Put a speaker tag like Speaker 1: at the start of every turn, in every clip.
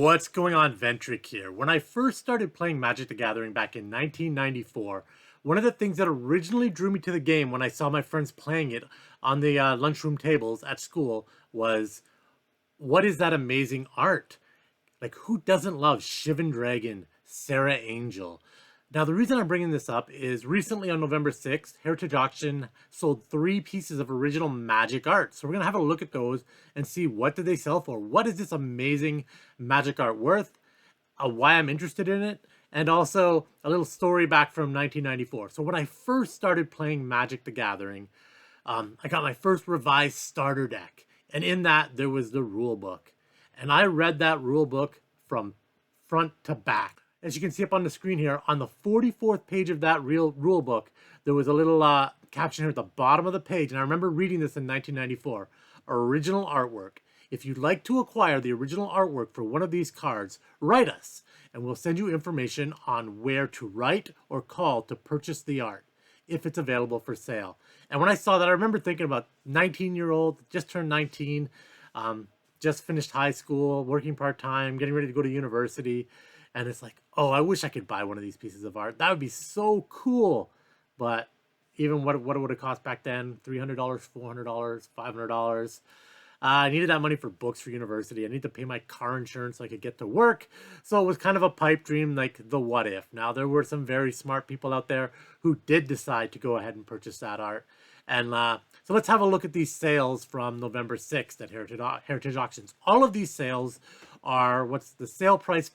Speaker 1: What's going on, Ventric here? When I first started playing Magic the Gathering back in 1994, one of the things that originally drew me to the game when I saw my friends playing it on the lunchroom tables at school was, what is that amazing art? Like, who doesn't love Shivan Dragon, Sarah Angel? Now, the reason I'm bringing this up is recently on November 6th, Heritage Auction sold 3 pieces of original Magic art. So we're going to have a look at those and see what did they sell for. What is this amazing Magic art worth? Why I'm interested in it, and also a little story back from 1994. So when I first started playing Magic the Gathering, I got my first revised starter deck. And in that, there was the rule book. And I read that rule book from front to back. As you can see up on the screen here, on the 44th page of that rule book, there was a little caption here at the bottom of the page. And I remember reading this in 1994. Original artwork. If you'd like to acquire the original artwork for one of these cards, write us, and we'll send you information on where to write or call to purchase the art, if it's available for sale. And when I saw that, I remember thinking about 19-year-old, just turned 19, just finished high school, working part-time, getting ready to go to university. And it's like, oh, I wish I could buy one of these pieces of art. That would be so cool. But even what it would have cost back then, $300, $400, $500. I needed that money for books for university. I need to pay my car insurance so I could get to work. So it was kind of a pipe dream, like the what if. Now, there were some very smart people out there who did decide to go ahead and purchase that art. And so let's have a look at these sales from November 6th at Heritage Auctions. All of these sales are what's the sale price,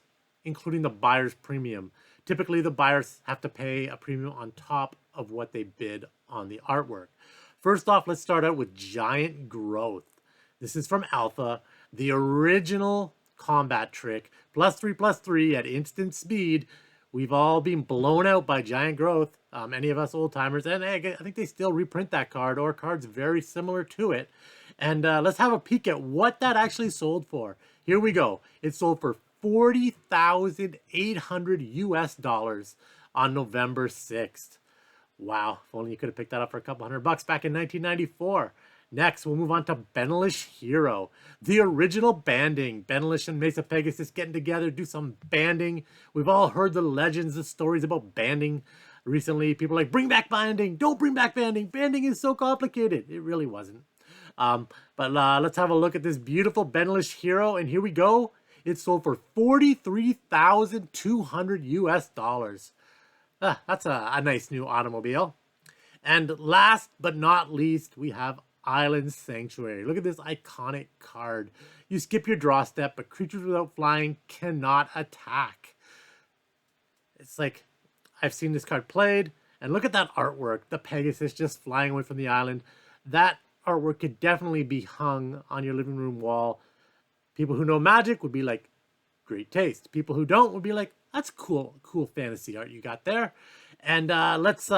Speaker 1: including the buyer's premium. Typically, the buyers have to pay a premium on top of what they bid on the artwork. First off, let's start out with Giant Growth. This is from Alpha, the original combat trick, +3/+3 at instant speed. We've all been blown out by Giant Growth, any of us old timers, and I think they still reprint that card or cards very similar to it. And let's have a peek at what that actually sold for. Here we go. It sold for $40,800 US on November 6th. Wow, if only you could have picked that up for a couple $100 back in 1994. Next, we'll move on to Benalish Hero, the original banding. Benalish and Mesa Pegasus getting together, do some banding. We've all heard the legends, the stories about banding recently. People are like, bring back banding. Don't bring back banding. Banding is so complicated. It really wasn't. But let's have a look at this beautiful Benalish Hero. And here we go. It sold for $43,200 US. That's a nice new automobile. And last but not least, we have Island Sanctuary. Look at this iconic card. You skip your draw step, but creatures without flying cannot attack. It's like, I've seen this card played, and look at that artwork. The Pegasus just flying away from the island. That artwork could definitely be hung on your living room wall. People who know Magic would be like, great taste. People who don't would be like, that's cool fantasy art you got there. And let's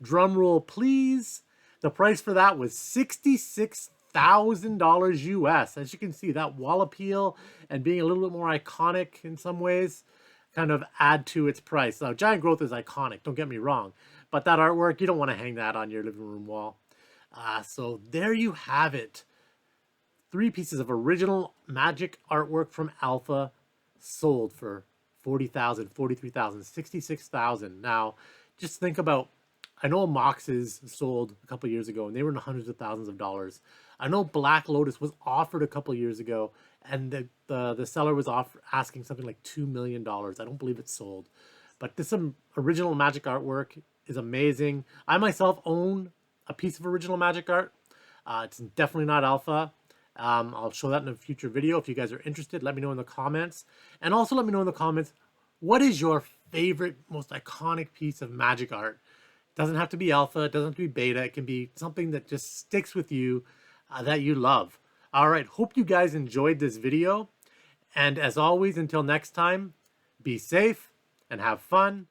Speaker 1: drum roll, please. The price for that was $66,000 US. As you can see, that wall appeal and being a little bit more iconic in some ways kind of add to its price. Now, Giant Growth is iconic, don't get me wrong. But that artwork, you don't want to hang that on your living room wall. So there you have it. 3 pieces of original Magic artwork from Alpha sold for $40,000, $43,000, $66,000. Now, just think about, I know Moxes sold a couple years ago, and they were in the hundreds of thousands of dollars. I know Black Lotus was offered a couple years ago, and the seller was asking something like $2 million. I don't believe it sold. But this original Magic artwork is amazing. I myself own a piece of original Magic art. It's definitely not Alpha. I'll show that in a future video. If you guys are interested, let me know in the comments. And also let me know in the comments, what is your favorite, most iconic piece of Magic art? It doesn't have to be Alpha. It doesn't have to be Beta. It can be something that just sticks with you, that you love. All right. Hope you guys enjoyed this video. And as always, until next time, be safe and have fun.